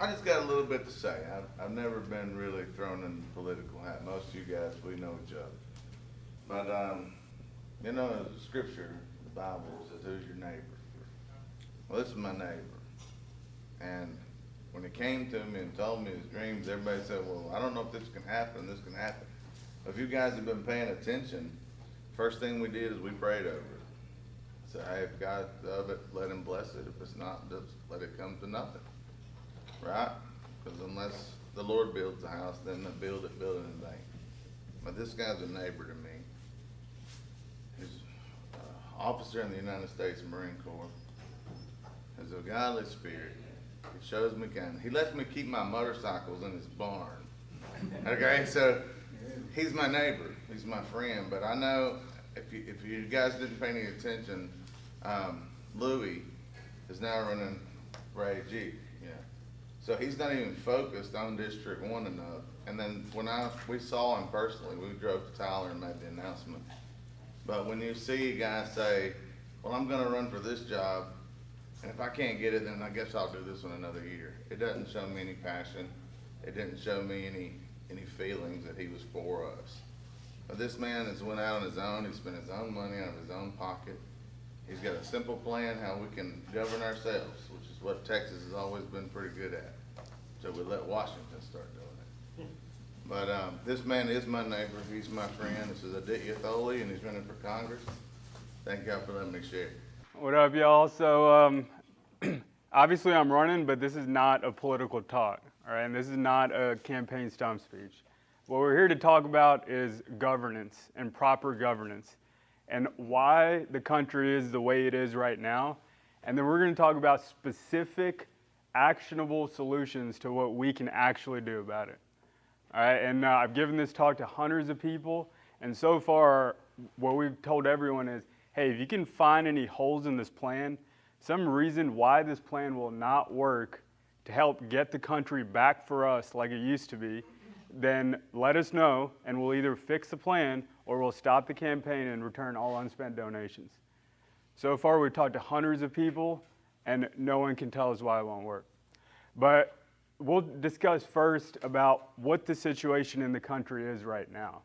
I just got a little bit to say. I've never been really thrown in the political hat. Most of you guys, we know each other. But, the scripture, the Bible says, who's your neighbor? Well, this is my neighbor. And when he came to me and told me his dreams, everybody said, well, I don't know if this can happen, this can happen. If you guys have been paying attention, first thing we did is we prayed over it. So, hey, if God's of it, let him bless it. If it's not, just let it come to nothing. Right? Because unless the Lord builds the house, then the build it in vain. But this guy's a neighbor to me. He's an officer in the United States Marine Corps. Has a godly spirit. He shows me kindness. He lets me keep my motorcycles in his barn. Okay, so he's my neighbor. He's my friend. But I know if you guys didn't pay any attention, Louis is now running for AG. Yeah. So he's not even focused on District 1 enough. And then when we saw him personally, we drove to Tyler and made the announcement. But when you see a guy say, well, I'm going to run for this job, and if I can't get it, then I guess I'll do this one another year. It doesn't show me any passion. It didn't show me any feelings that he was for us. But this man has went out on his own. He spent his own money out of his own pocket. He's got a simple plan how we can govern ourselves, which is what Texas has always been pretty good at. So we let Washington start doing it. But this man is my neighbor. He's my friend. This is Aditya Tholey, and he's running for Congress. Thank y'all for letting me share. What up, y'all? So obviously I'm running, but this is not a political talk, all right? And this is not a campaign stump speech. What we're here to talk about is governance and proper governance and why the country is the way it is right now. And then we're going to talk about specific, actionable solutions to what we can actually do about it. All right, and I've given this talk to hundreds of people, and so far what we've told everyone is, hey, if you can find any holes in this plan, some reason why this plan will not work to help get the country back for us like it used to be, then let us know, and we'll either fix the plan or we'll stop the campaign and return all unspent donations. So far, we've talked to hundreds of people, and no one can tell us why it won't work. But we'll discuss first about what the situation in the country is right now.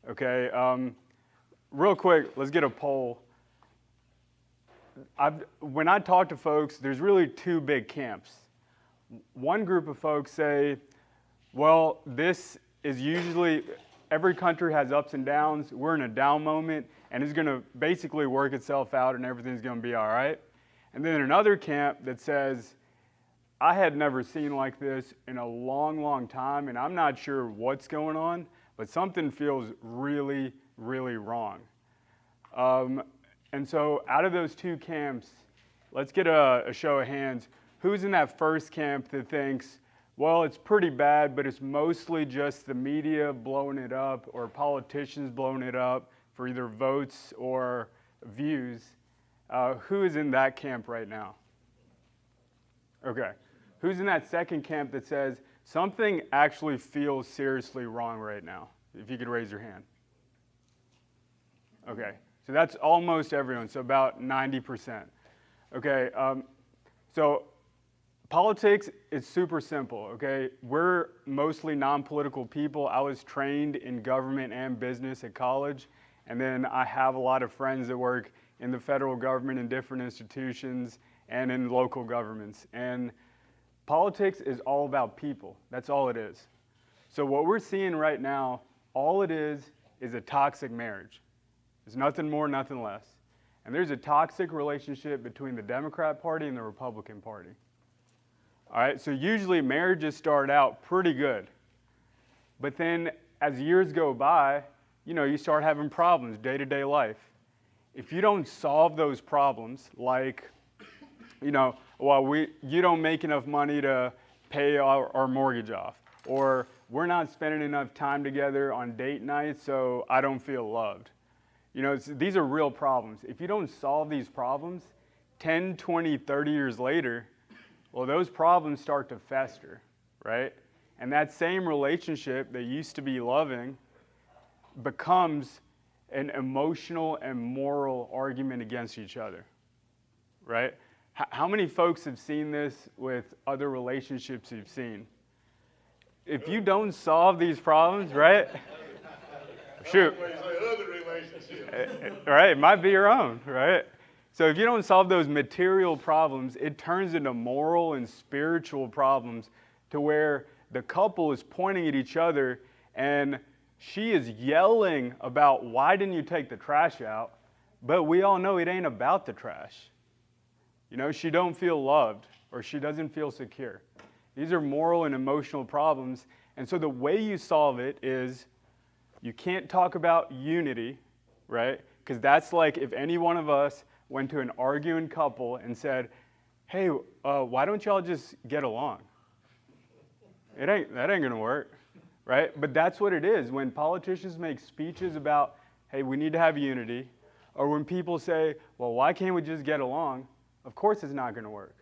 Okay, real quick, let's get a poll. When I talk to folks, there's really two big camps. One group of folks say, well, this is usually, every country has ups and downs. We're in a down moment, and it's going to basically work itself out, and everything's going to be all right. And then another camp that says, I had never seen like this in a long, long time, and I'm not sure what's going on, but something feels really, really wrong. And so out of those two camps, let's get a show of hands. Who's in that first camp that thinks, well, it's pretty bad, but it's mostly just the media blowing it up or politicians blowing it up for either votes or views? Who is in that camp right now? Okay. Who's in that second camp that says something actually feels seriously wrong right now? If you could raise your hand. Okay. So that's almost everyone, so about 90%. Okay. So politics is super simple, okay? We're mostly non-political people. I was trained in government and business at college, and then I have a lot of friends that work in the federal government in different institutions and in local governments. And politics is all about people. That's all it is. So what we're seeing right now, all it is a toxic marriage. There's nothing more, nothing less. And there's a toxic relationship between the Democrat Party and the Republican Party. All right, so usually marriages start out pretty good. But then as years go by, you start having problems day-to-day life. If you don't solve those problems, like, you don't make enough money to pay our mortgage off, or we're not spending enough time together on date nights, so I don't feel loved. These are real problems. If you don't solve these problems, 10, 20, 30 years later, well, those problems start to fester, right? And that same relationship that used to be loving becomes an emotional and moral argument against each other, right? How many folks have seen this with other relationships you've seen? If you don't solve these problems, right? Shoot. Right, it might be your own, right? So if you don't solve those material problems, it turns into moral and spiritual problems to where the couple is pointing at each other and she is yelling about why didn't you take the trash out, but we all know it ain't about the trash. You know, she don't feel loved or she doesn't feel secure. These are moral and emotional problems. And so the way you solve it is you can't talk about unity, right? Because that's like if any one of us went to an arguing couple and said, hey, why don't y'all just get along? That ain't gonna work, right? But that's what it is. When politicians make speeches about, hey, we need to have unity, or when people say, well, why can't we just get along? Of course it's not gonna work.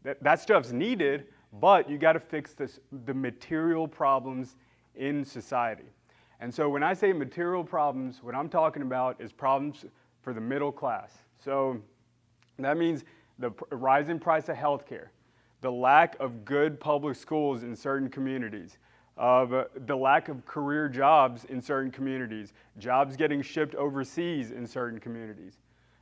That stuff's needed, but you gotta fix the material problems in society. And so when I say material problems, what I'm talking about is problems for the middle class. So that means the rising price of healthcare, the lack of good public schools in certain communities, the lack of career jobs in certain communities, jobs getting shipped overseas in certain communities.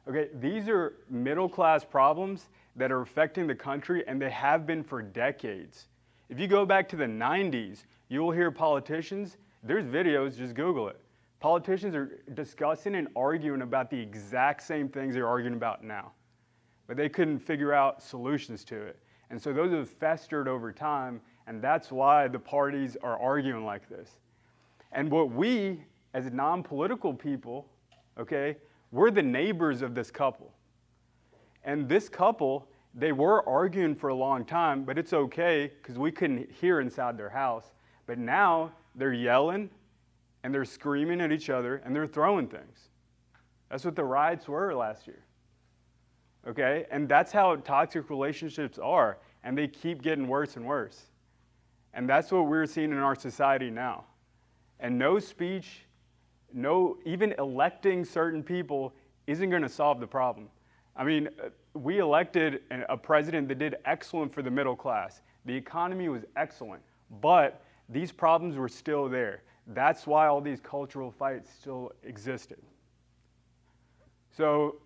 Okay, these are middle class problems that are affecting the country, and they have been for decades. If you go back to the 90s, you will hear politicians, there's videos, just Google it. Politicians are discussing and arguing about the exact same things they're arguing about now, but they couldn't figure out solutions to it. And so those have festered over time, and that's why the parties are arguing like this. And what we, as non-political people, okay, we're the neighbors of this couple. And this couple, they were arguing for a long time, but it's okay because we couldn't hear inside their house. But now they're yelling and they're screaming at each other and they're throwing things. That's what the riots were last year. Okay? And that's how toxic relationships are. And they keep getting worse and worse. And that's what we're seeing in our society now. And no speech, even electing certain people isn't going to solve the problem. I mean, we elected a president that did excellent for the middle class. The economy was excellent, but these problems were still there. That's why all these cultural fights still existed. So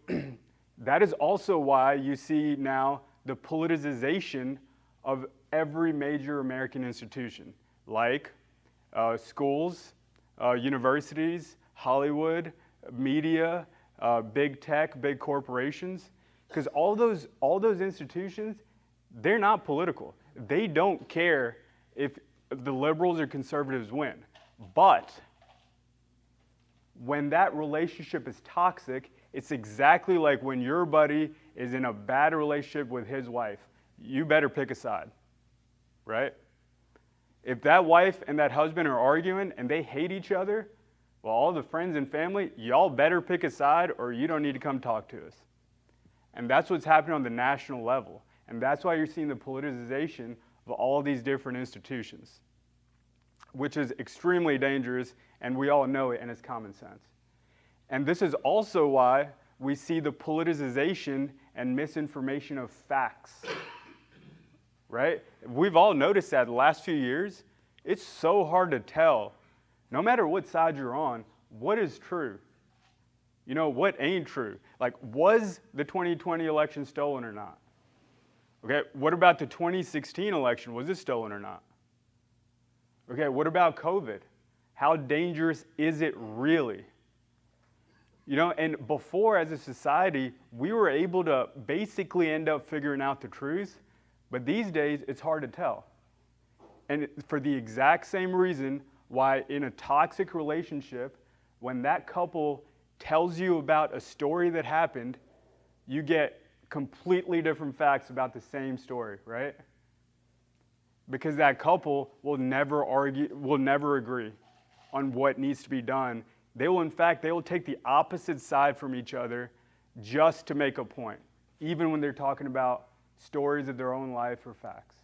that is also why you see now the politicization of every major American institution, like schools, universities, Hollywood, media, big tech, big corporations, because all those institutions, they're not political. They don't care if the liberals or conservatives win. But when that relationship is toxic, it's exactly like when your buddy is in a bad relationship with his wife. You better pick a side, right? If that wife and that husband are arguing and they hate each other, well, all the friends and family, y'all better pick a side or you don't need to come talk to us. And that's what's happening on the national level. And that's why you're seeing the politicization of all these different institutions, which is extremely dangerous, and we all know it, and it's common sense. And this is also why we see the politicization and misinformation of facts, right? We've all noticed that the last few years, it's so hard to tell, no matter what side you're on, what is true. You know, what ain't true? Like, was the 2020 election stolen or not? Okay, what about the 2016 election? Was it stolen or not? Okay, what about COVID? How dangerous is it really? You know, and before as a society, we were able to basically end up figuring out the truth, but these days it's hard to tell. And for the exact same reason why in a toxic relationship, when that couple tells you about a story that happened, you get completely different facts about the same story, right? Because that couple will never argue, will never agree on what needs to be done. They will take the opposite side from each other just to make a point, even when they're talking about stories of their own life or facts.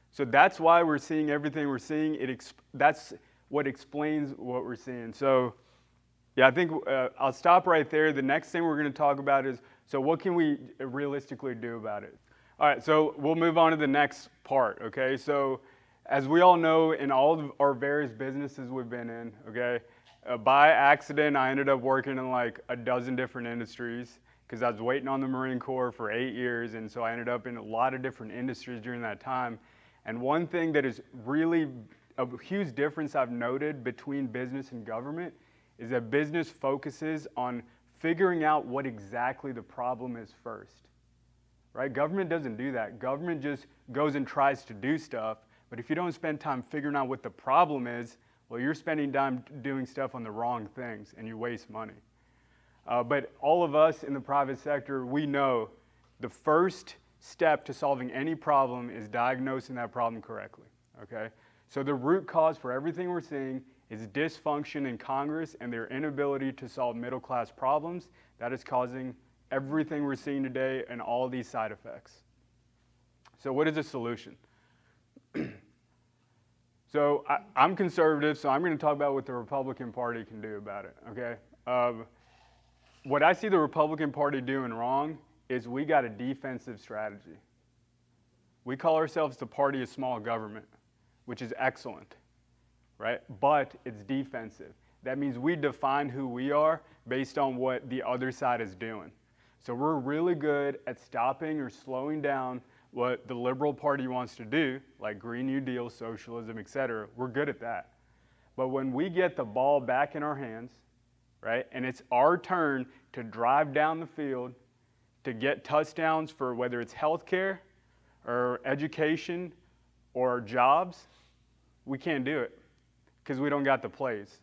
So that's why we're seeing everything we're seeing. That's what explains what we're seeing. So yeah, I think I'll stop right there. The next thing we're going to talk about is So what can we realistically do about it? All right, so we'll move on to the next part, okay? So as we all know, in all of our various businesses we've been in, okay, by accident, I ended up working in like a dozen different industries because I was waiting on the Marine Corps for 8 years, and so I ended up in a lot of different industries during that time. And one thing that is really a huge difference I've noted between business and government is that business focuses on figuring out what exactly the problem is first, right? Government doesn't do that. Government just goes and tries to do stuff, but if you don't spend time figuring out what the problem is, well, you're spending time doing stuff on the wrong things and you waste money. But all of us in the private sector, we know the first step to solving any problem is diagnosing that problem correctly, okay? So the root cause for everything we're seeing is dysfunction in Congress and their inability to solve middle-class problems. That is causing everything we're seeing today and all these side effects. So what is the solution? So I'm conservative, so I'm going to talk about what the Republican Party can do about it, okay? What I see the Republican Party doing wrong is we got a defensive strategy. We call ourselves the party of small government, which is excellent, right? But it's defensive. That means we define who we are based on what the other side is doing. So we're really good at stopping or slowing down what the Liberal Party wants to do, like Green New Deal, socialism, et cetera. We're good at that. But when we get the ball back in our hands, right, and it's our turn to drive down the field, to get touchdowns for whether it's healthcare or education or jobs, we can't do it because we don't got the plays,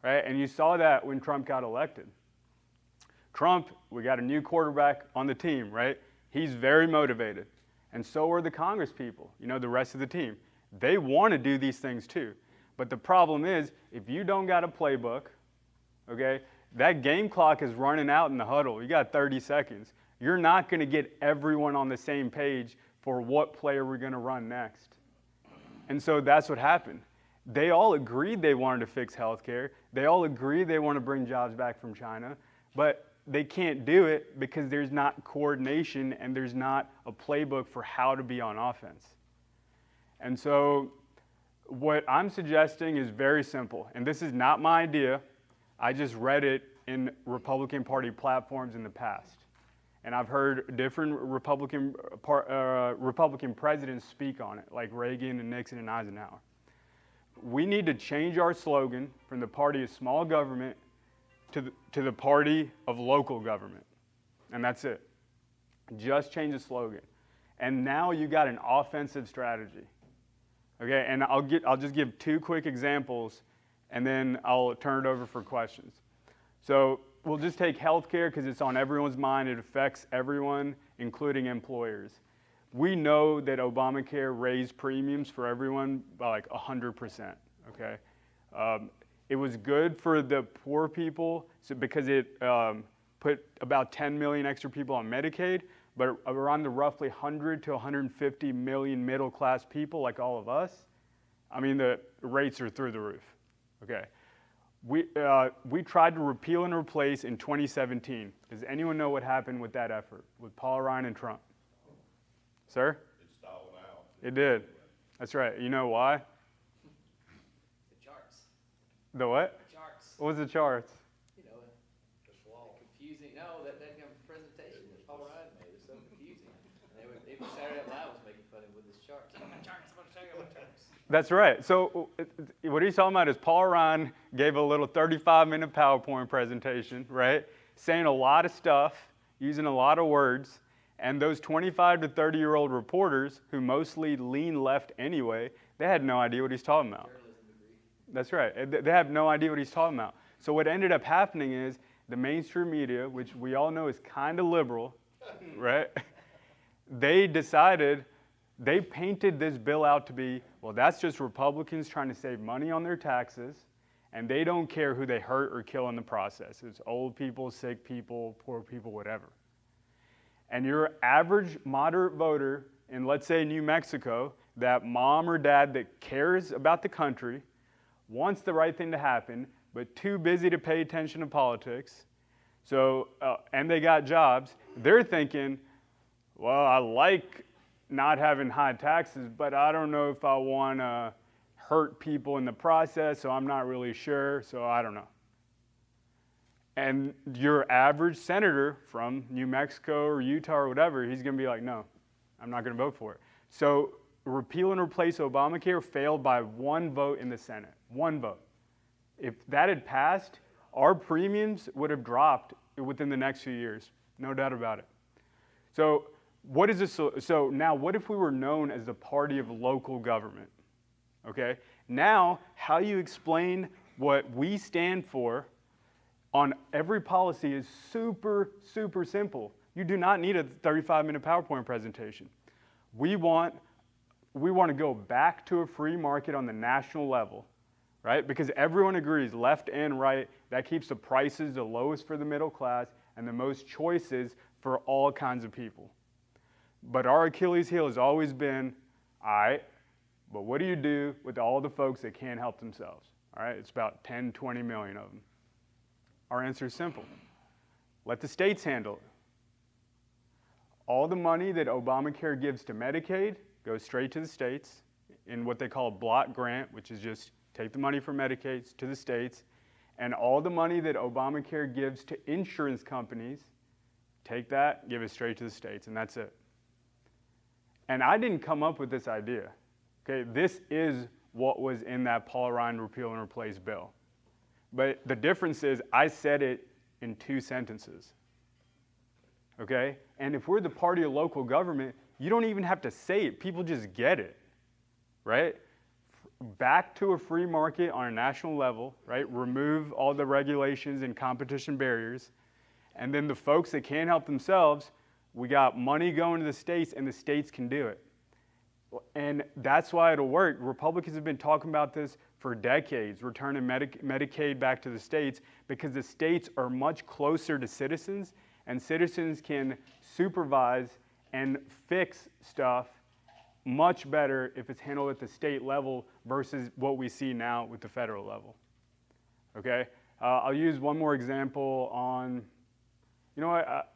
right? And you saw that when Trump got elected. Trump, we got a new quarterback on the team, right? He's very motivated. And so are the Congress people, you know, the rest of the team. They want to do these things too. But the problem is, if you don't got a playbook, okay, that game clock is running out in the huddle. You got 30 seconds. You're not going to get everyone on the same page for what player we're going to run next. And so that's what happened. They all agreed they wanted to fix healthcare. They all agreed they want to bring jobs back from China. But they can't do it because there's not coordination and there's not a playbook for how to be on offense. And so what I'm suggesting is very simple. And this is not my idea. I just read it in Republican Party platforms in the past. And I've heard different Republican presidents speak on it, like Reagan and Nixon and Eisenhower. We need to change our slogan from the party of small government to the party of local government. And that's it. Just change the slogan. And now you got an offensive strategy. Okay, and I'll just give 2 quick examples and then I'll turn it over for questions. So we'll just take healthcare because it's on everyone's mind. It affects everyone, including employers. We know that Obamacare raised premiums for everyone by like 100%, okay? It was good for the poor people because it put about 10 million extra people on Medicaid, but around the roughly 100 to 150 million middle-class people like all of us, I mean, the rates are through the roof, okay? We tried to repeal and replace in 2017. Does anyone know what happened with that effort, with Paul Ryan and Trump? Sir? It stalled out. It did. That's right. You know why? The charts. The what? The charts. What was the charts? You know, the confusing. No, that kind of presentation that Paul Ryan made was so confusing. And even Saturday Night Live was making fun of him with his charts. I'm going to show you my charts. That's right. So what he's talking about is Paul Ryan gave a little 35-minute PowerPoint presentation, right? Saying a lot of stuff, using a lot of words, and those 25 to 30-year-old reporters, who mostly lean left anyway, they had no idea what he's talking about. That's right. They have no idea what he's talking about. So what ended up happening is the mainstream media, which we all know is kind of liberal, right? They decided, they painted this bill out to be, well, that's just Republicans trying to save money on their taxes, and they don't care who they hurt or kill in the process. It's old people, sick people, poor people, whatever. And your average moderate voter in, let's say, New Mexico, that mom or dad that cares about the country, wants the right thing to happen, but too busy to pay attention to politics, So, and they got jobs. They're thinking, well, I like not having high taxes, but I don't know if I want to hurt people in the process, so I'm not really sure, so I don't know. And your average senator from New Mexico or Utah or whatever, he's going to be like, no, I'm not going to vote for it. So repeal and replace Obamacare failed by one vote in the Senate, one vote. If that had passed, our premiums would have dropped within the next few years, no doubt about it. So what is this? So now what if we were known as the party of local government? Okay, now how you explain what we stand for on every policy is super, super simple. You do not need a 35-minute PowerPoint presentation. We want to go back to a free market on the national level, right? Because everyone agrees, left and right, that keeps the prices the lowest for the middle class and the most choices for all kinds of people. But our Achilles heel has always been, all right, but what do you do with all the folks that can't help themselves? All right, it's about 10, 20 million of them. Our answer is simple. Let the states handle it. All the money that Obamacare gives to Medicaid goes straight to the states in what they call a block grant, which is just take the money from Medicaid to the states, and all the money that Obamacare gives to insurance companies, take that, give it straight to the states, and that's it. And I didn't come up with this idea. Okay, this is what was in that Paul Ryan repeal and replace bill. But the difference is I said it in 2 sentences. Okay? And if we're the party of local government, you don't even have to say it. People just get it. Right? Back to a free market on a national level, right? Remove all the regulations and competition barriers. And then the folks that can't help themselves, we got money going to the states and the states can do it. And that's why it'll work. Republicans have been talking about this for decades, returning Medicaid back to the states, because the states are much closer to citizens, and citizens can supervise and fix stuff much better if it's handled at the state level versus what we see now with the federal level. Okay? I'll use one more example on, you know what?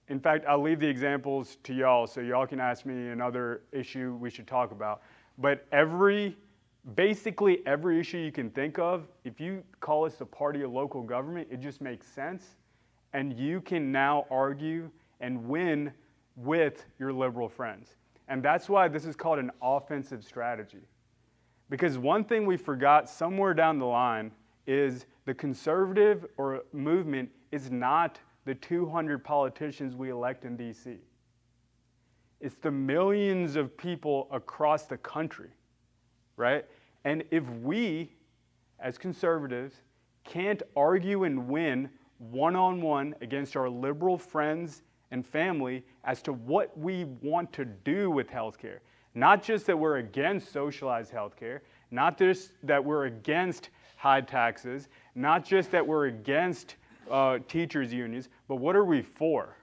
In fact, I'll leave the examples to y'all so y'all can ask me another issue we should talk about. But basically every issue you can think of, if you call us the party of local government, it just makes sense. And you can now argue and win with your liberal friends. And that's why this is called an offensive strategy. Because one thing we forgot somewhere down the line is the conservative or movement is not the 200 politicians we elect in DC. It's the millions of people across the country, right? And if we, as conservatives, can't argue and win one-on-one against our liberal friends and family as to what we want to do with healthcare, not just that we're against socialized healthcare, not just that we're against high taxes, not just that we're against teachers' unions, but what are we for?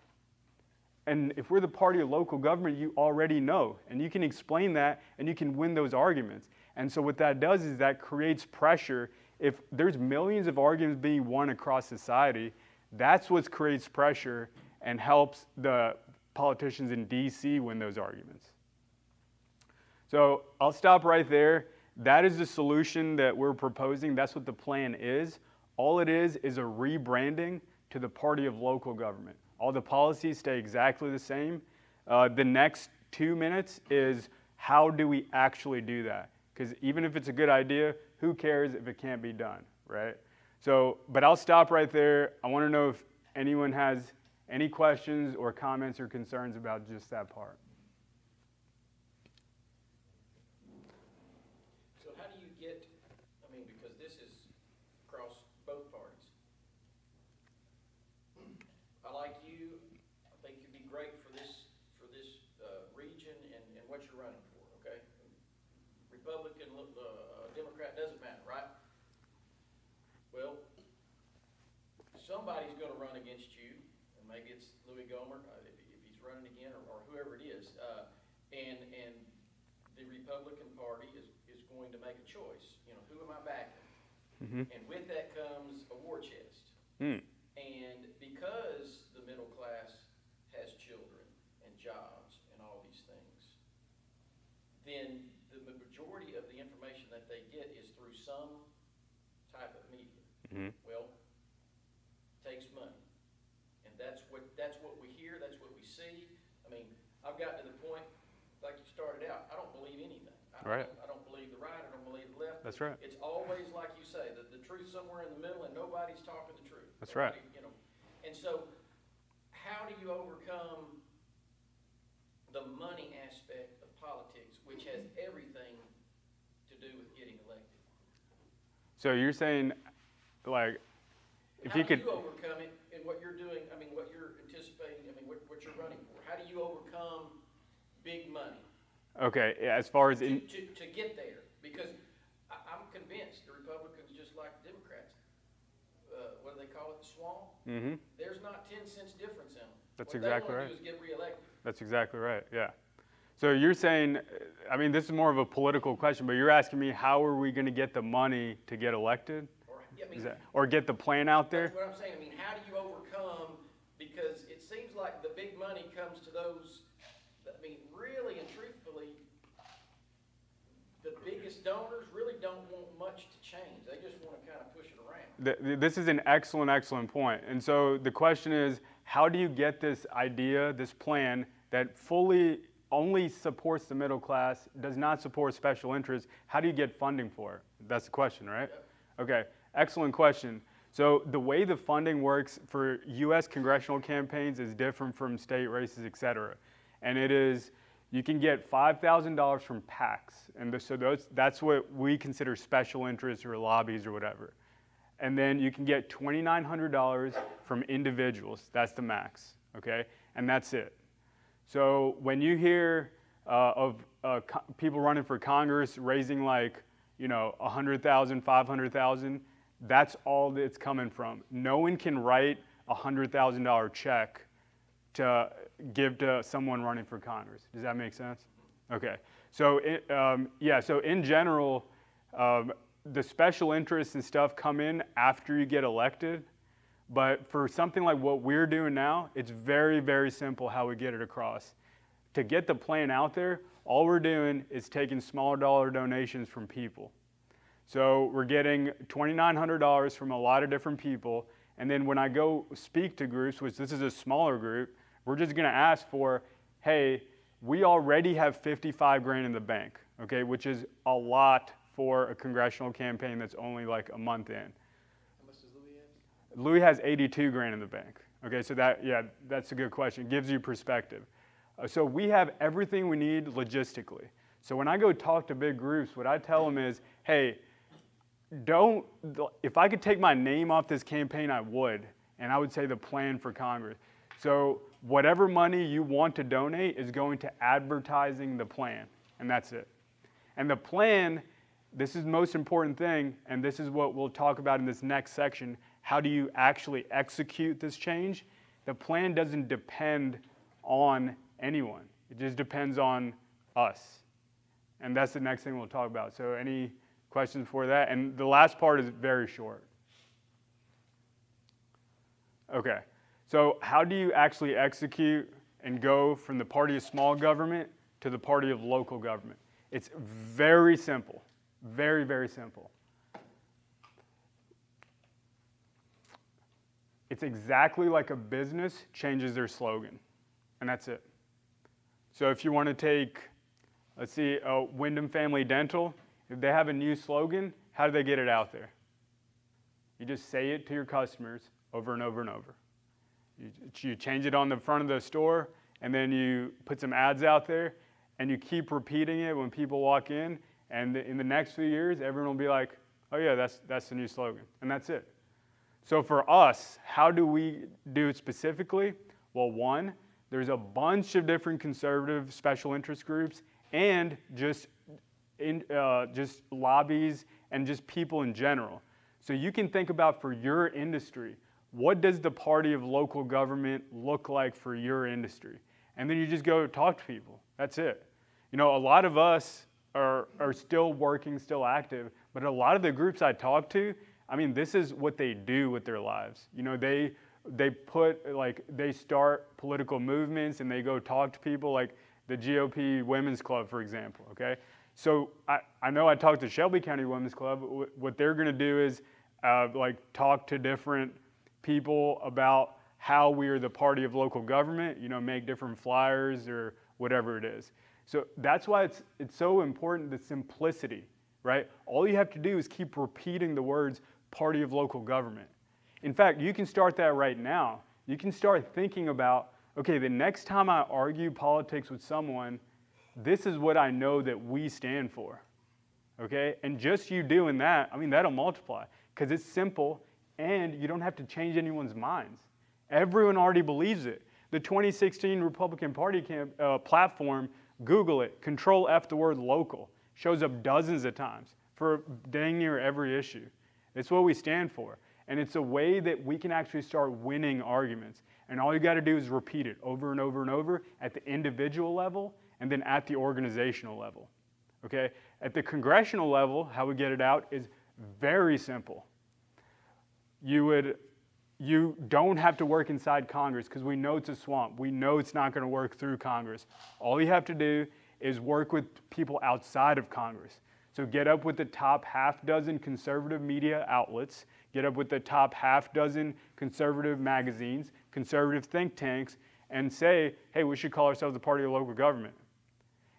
And if we're the party of local government, you already know, and you can explain that, and you can win those arguments. And so what that does is that creates pressure. If there's millions of arguments being won across society, that's what creates pressure and helps the politicians in DC win those arguments. So I'll stop right there. That is the solution that we're proposing. That's what the plan is. All it is a rebranding to the party of local government. All the policies stay exactly the same. The next 2 minutes is how do we actually do that? Because even if it's a good idea, who cares if it can't be done, right? So, but I'll stop right there. I want to know if anyone has any questions or comments or concerns about just that part. So how do you get, because this is across both parties. I like you, I think you'd be great for this region and what you're running for, okay? Republican, Democrat, doesn't matter, right? Well, somebody's gonna run against you, and maybe it's Louis Gohmert, if he's running again, or whoever it is, and the Republican Party is going to make a choice. You know, who am I backing? Mm-hmm. And with that comes a war chest. And because the middle class has children and jobs and all these things, then the majority of the information that they get is through some type of media. Well, takes money. And that's what we hear, that's what we see. I mean, I've gotten to the point, like you started out, I don't believe anything. Right. I don't believe the right, I don't believe the left. That's right. It's always like you say, the truth's somewhere in the middle and nobody's talking the truth. That's right. You know, and so how do you overcome the money aspect of politics, which has everything to do with getting elected? So you're saying, like, if you could. How do you overcome it in what you're doing, I mean, what you're anticipating, I mean, what you're running for? How do you overcome big money? Okay, as far as in. To get there, because I'm convinced the Republicans, just like the Democrats, what do they call it, the swamp? Mm-hmm. There's not 10 cents difference in them. That's exactly right. What they want to do is get reelected. That's exactly right, yeah. So you're saying, I mean, this is more of a political question, but you're asking me how are we going to get the money to get elected? Or get the plan out there? That's what I'm saying. I mean, how do you overcome, because it seems like the big money comes to those, I mean, really and truthfully, the biggest donors really don't want much to change. They just want to kind of push it around. This is an excellent, excellent point. And so the question is, how do you get this idea, this plan that fully only supports the middle class, does not support special interests? How do you get funding for it? That's the question, right? Yep. Okay, excellent question. So the way the funding works for U.S. congressional campaigns is different from state races, et cetera. And it is, you can get $5,000 from PACs. And that's what we consider special interests or lobbies or whatever. And then you can get $2,900 from individuals. That's the max, okay? And that's it. So when you hear of people running for Congress raising like, you know, $100,000, $500,000, that's all that it's coming from. No one can write a $100,000 check to give to someone running for Congress. Does that make sense? Okay. So so in general, the special interests and stuff come in after you get elected. But for something like what we're doing now, it's very, very simple how we get it across. To get the plan out there, all we're doing is taking small dollar donations from people. So we're getting $2,900 from a lot of different people. And then when I go speak to groups, which this is a smaller group, we're just going to ask for, hey, we already have 55 grand in the bank, okay, which is a lot for a congressional campaign that's only like a month in. How much does Louis have? Louis has 82 grand in the bank. Okay, so that's a good question. It gives you perspective. So we have everything we need logistically. So when I go talk to big groups, what I tell them is, hey, if I could take my name off this campaign, I would. And I would say the plan for Congress. So whatever money you want to donate is going to advertising the plan. And that's it. And the plan, this is the most important thing, and this is what we'll talk about in this next section. How do you actually execute this change? The plan doesn't depend on anyone. It just depends on us. And that's the next thing we'll talk about. So any questions for that? And the last part is very short. Okay, so how do you actually execute and go from the party of small government to the party of local government? It's very simple, very, very simple. It's exactly like a business changes their slogan, and that's it. So if you want to take, let's see, Wyndham Family Dental, if they have a new slogan, how do they get it out there? You just say it to your customers over and over and over. You change it on the front of the store, and then you put some ads out there, and you keep repeating it when people walk in, and in the next few years, everyone will be like, oh yeah, that's the new slogan, and that's it. So for us, how do we do it specifically? Well, one, there's a bunch of different conservative special interest groups and just lobbies and just people in general. So you can think about for your industry, what does the party of local government look like for your industry? And then you just go talk to people. That's it. You know, a lot of us are still working, still active, but a lot of the groups I talk to, I mean, this is what they do with their lives. You know, they start political movements and they go talk to people, like the GOP Women's Club, for example, okay? So I know I talked to Shelby County Women's Club. What they're gonna do is talk to different people about how we are the party of local government, you know, make different flyers or whatever it is. So that's why it's so important, the simplicity, right? All you have to do is keep repeating the words party of local government. In fact, you can start that right now. You can start thinking about, okay, the next time I argue politics with someone, this is what I know that we stand for, okay? And just you doing that, I mean, that'll multiply because it's simple and you don't have to change anyone's minds. Everyone already believes it. The 2016 Republican Party platform, Google it, Control F the word local, shows up dozens of times for dang near every issue. It's what we stand for. And it's a way that we can actually start winning arguments. And all you got to do is repeat it over and over and over at the individual level and then at the organizational level. Okay? At the congressional level, how we get it out is very simple. You don't have to work inside Congress because we know it's a swamp. We know it's not going to work through Congress. All you have to do is work with people outside of Congress. So get up with the top half dozen conservative media outlets, get up with the top half dozen conservative magazines, conservative think tanks, and say, hey, we should call ourselves the party of local government.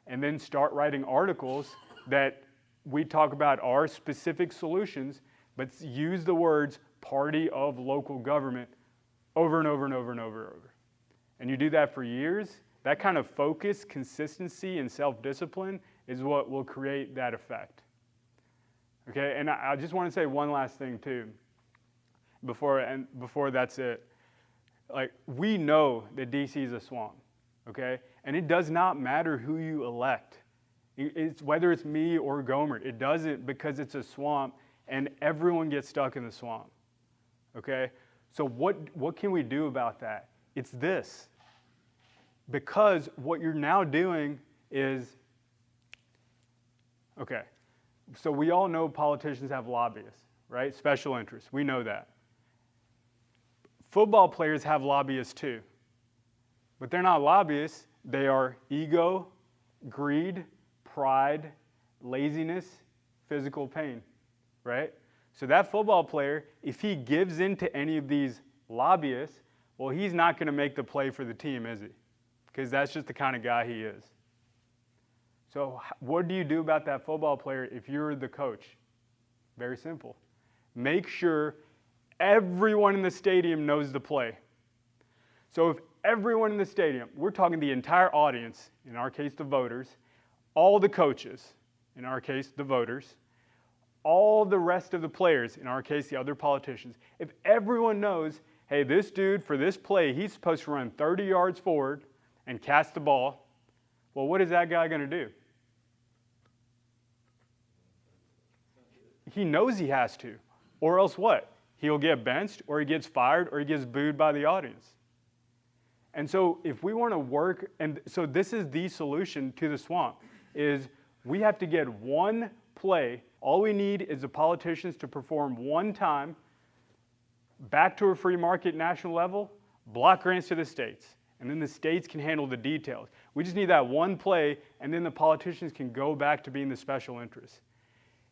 And then start writing articles that we talk about our specific solutions, but use the words party of local government over and over and over and over and over. And you do that for years, that kind of focus, consistency, and self-discipline is what will create that effect. Okay, and I just want to say one last thing too, before that's it. Like, we know that DC is a swamp, okay? And it does not matter who you elect. Whether it's me or Gomer, it doesn't, because it's a swamp and everyone gets stuck in the swamp, okay? So what can we do about that? It's this. Because what you're now doing is, okay, so we all know politicians have lobbyists, right? Special interests, we know that. Football players have lobbyists too, but they're not lobbyists. They are ego, greed, pride, laziness, physical pain, right? So that football player, if he gives in to any of these lobbyists, well, he's not going to make the play for the team, is he? Because that's just the kind of guy he is. So what do you do about that football player if you're the coach? Very simple. Make sure everyone in the stadium knows the play. So if everyone in the stadium, we're talking the entire audience, in our case the voters, all the coaches, in our case the voters, all the rest of the players, in our case the other politicians, if everyone knows, hey, this dude for this play, he's supposed to run 30 yards forward and cast the ball, well, what is that guy going to do? He knows he has to, or else what? He'll get benched, or he gets fired, or he gets booed by the audience. And so if we want to work, and so this is the solution to the swamp, is we have to get one play. All we need is the politicians to perform one time, back to a free market national level, block grants to the states. And then the states can handle the details. We just need that one play, and then the politicians can go back to being the special interests.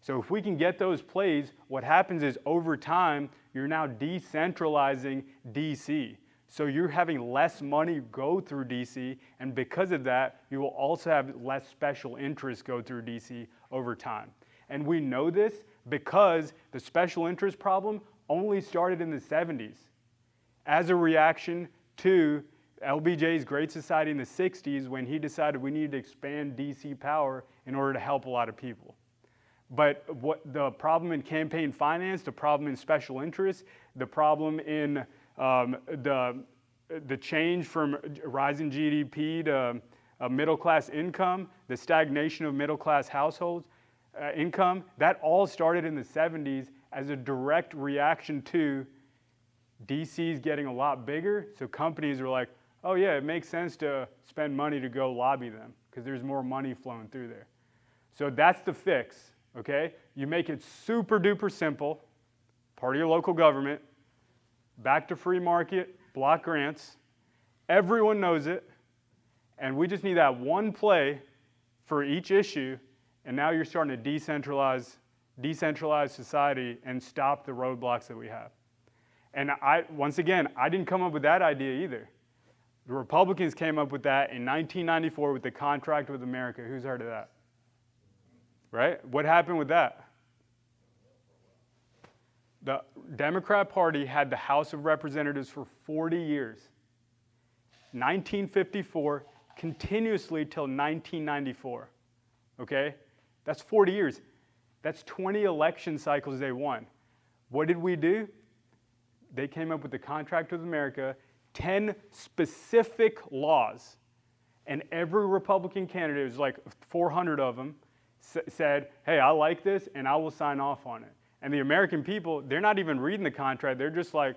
So if we can get those plays, what happens is over time, you're now decentralizing DC. So you're having less money go through DC, and because of that, you will also have less special interests go through DC over time. And we know this because the special interest problem only started in the 70s as a reaction to LBJ's Great Society in the 60s when he decided we needed to expand DC power in order to help a lot of people. But what the problem in campaign finance, the problem in special interests, the problem in the change from rising GDP to middle class income, the stagnation of middle class households income, that all started in the 70s as a direct reaction to DC's getting a lot bigger. So companies are like, oh yeah, it makes sense to spend money to go lobby them because there's more money flowing through there. So that's the fix, okay? You make it super duper simple, part of your local government, back to free market, block grants. Everyone knows it, and we just need that one play for each issue, and now you're starting to decentralize society and stop the roadblocks that we have. And once again, I didn't come up with that idea either. The Republicans came up with that in 1994 with the Contract with America. Who's heard of that? Right? What happened with that? The Democrat Party had the House of Representatives for 40 years. 1954, continuously till 1994. Okay? That's 40 years. That's 20 election cycles they won. What did we do? They came up with the Contract with America, 10 specific laws. And every Republican candidate, it was like 400 of them, said, hey, I like this and I will sign off on it. And the American people, they're not even reading the contract. They're just like,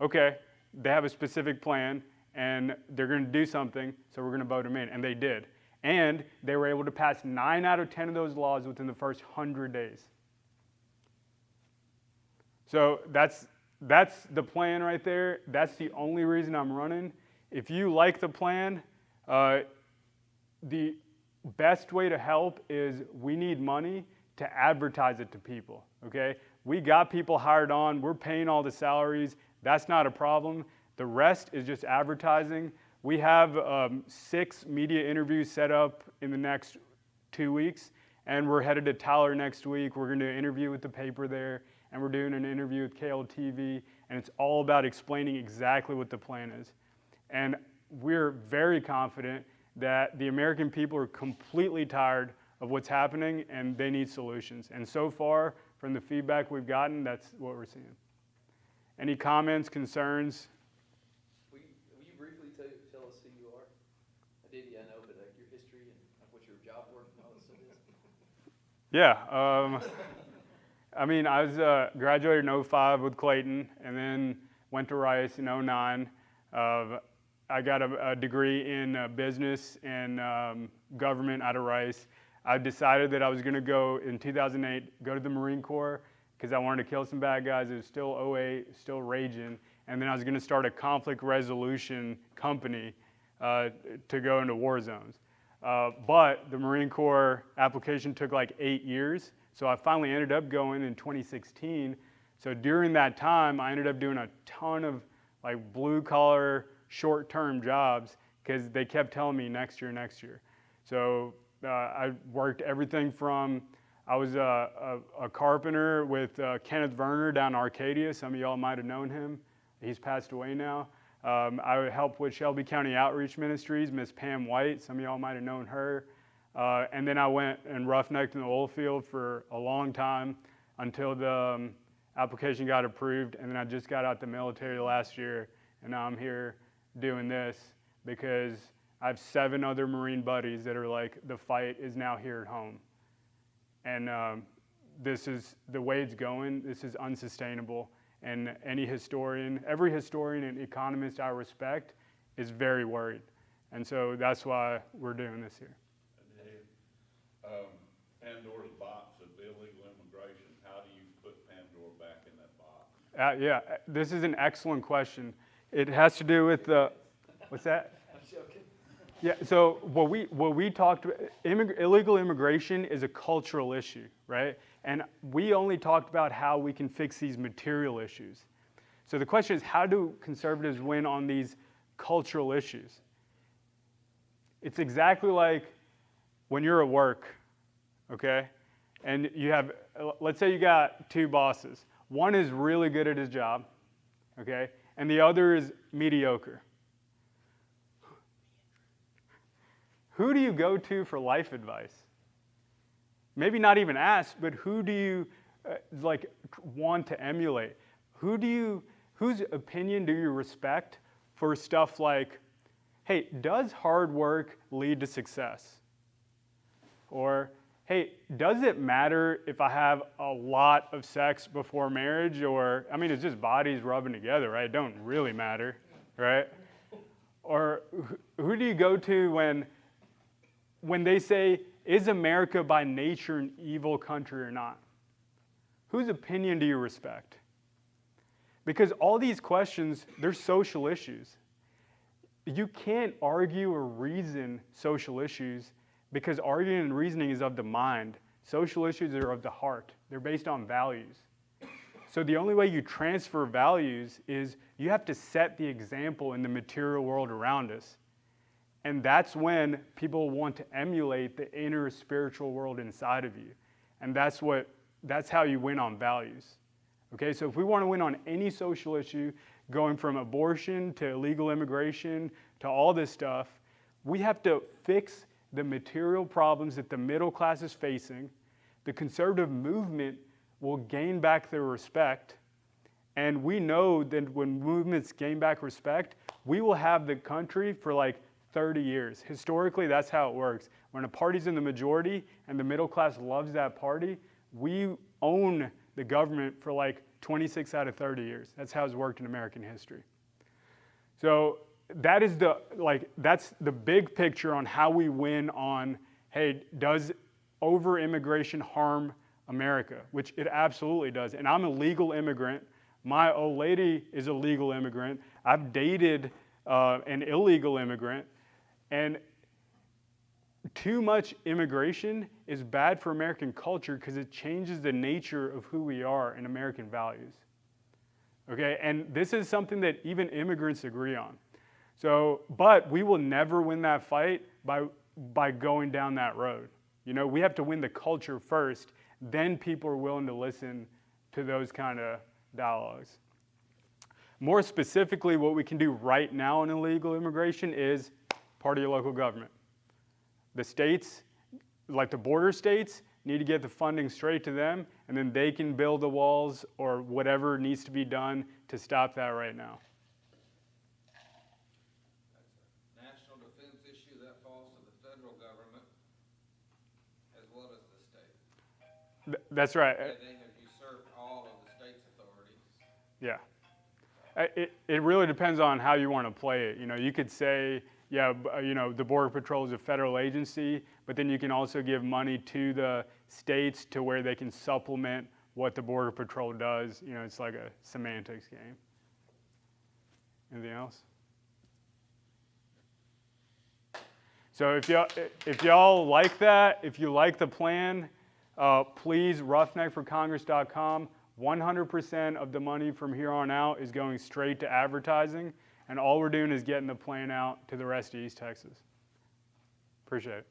okay, they have a specific plan and they're going to do something, so we're going to vote them in. And they did. And they were able to pass 9 out of 10 of those laws within the first 100 days. So that's the plan right there. That's the only reason I'm running. If you like the plan, the best way to help is we need money to advertise it to people, okay? We got people hired on. We're paying all the salaries. That's not a problem. The rest is just advertising. We have 6 media interviews set up in the next 2 weeks, and we're headed to Tyler next week. We're going to interview with the paper there, and we're doing an interview with KLTV, and it's all about explaining exactly what the plan is. And we're very confident that the American people are completely tired of what's happening, and they need solutions. And so far, from the feedback we've gotten, that's what we're seeing. Any comments, concerns? Will you briefly tell us who you are? I know, but like your history and what your job work and all that stuff is. Yeah, I mean, I was graduated in 05 with Clayton, and then went to Rice in 09. I got a degree in business and government out of Rice. I decided that I was going to go in 2008, go to the Marine Corps because I wanted to kill some bad guys. It was still 08, still raging. And then I was going to start a conflict resolution company to go into war zones. But the Marine Corps application took like 8 years. So I finally ended up going in 2016. So during that time, I ended up doing a ton of like blue collar, short-term jobs because they kept telling me next year. So I worked everything from, I was a carpenter with Kenneth Werner down in Arcadia. Some of y'all might have known him. He's passed away now. I helped with Shelby County Outreach Ministries, Miss Pam White. Some of y'all might have known her. And then I went and roughnecked in the oil field for a long time until the application got approved. And then I just got out the military last year, and now I'm here doing this because I have 7 other Marine buddies that are like, the fight is now here at home. And this is the way it's going. This is unsustainable. And every historian and economist I respect is very worried. And so that's why we're doing this here. Pandora's box of illegal immigration. How do you put Pandora back in that box? Yeah, this is an excellent question. It has to do with what's that? I'm joking. Yeah, so what we talked about, illegal immigration is a cultural issue, right? And we only talked about how we can fix these material issues. So the question is, how do conservatives win on these cultural issues? It's exactly like when you're at work, okay? And you have, let's say you got 2 bosses. One is really good at his job, okay? And the other is mediocre. Who do you go to for life advice? Maybe not even ask, but who do you want to emulate? Whose opinion do you respect for stuff like, hey, does hard work lead to success? Or, hey, does it matter if I have a lot of sex before marriage? Or, I mean, it's just bodies rubbing together, right? It don't really matter, right? Or who do you go to when they say, is America by nature an evil country or not? Whose opinion do you respect? Because all these questions, they're social issues. You can't argue or reason social issues because arguing and reasoning is of the mind. Social issues are of the heart. They're based on values. So the only way you transfer values is you have to set the example in the material world around us. And that's when people want to emulate the inner spiritual world inside of you. And that's how you win on values. Okay, so if we want to win on any social issue, going from abortion to illegal immigration to all this stuff, we have to fix the material problems that the middle class is facing. The conservative movement will gain back their respect. And we know that when movements gain back respect, we will have the country for like 30 years. Historically, that's how it works. When a party's in the majority and the middle class loves that party, we own the government for like 26 out of 30 years. That's how it's worked in American history. So that is that's the big picture on how we win on, hey, does over-immigration harm America? Which it absolutely does. And I'm a legal immigrant. My old lady is a legal immigrant. I've dated an illegal immigrant. And too much immigration is bad for American culture because it changes the nature of who we are and American values. Okay, and this is something that even immigrants agree on. So, but we will never win that fight by going down that road. You know, we have to win the culture first, then people are willing to listen to those kind of dialogues. More specifically, what we can do right now in illegal immigration is part of your local government. The states, like the border states, need to get the funding straight to them, and then they can build the walls or whatever needs to be done to stop that right now. That's a national defense issue that falls to the federal government as well as the state. That's right. They have usurped all of the state's authorities. Yeah. It really depends on how you want to play it. You know, you could say, yeah, you know, the Border Patrol is a federal agency, but then you can also give money to the states to where they can supplement what the Border Patrol does. You know, it's like a semantics game. Anything else? So if y'all like that, if you like the plan, please roughneckforcongress.com. 100% of the money from here on out is going straight to advertising, and all we're doing is getting the plan out to the rest of East Texas. Appreciate it.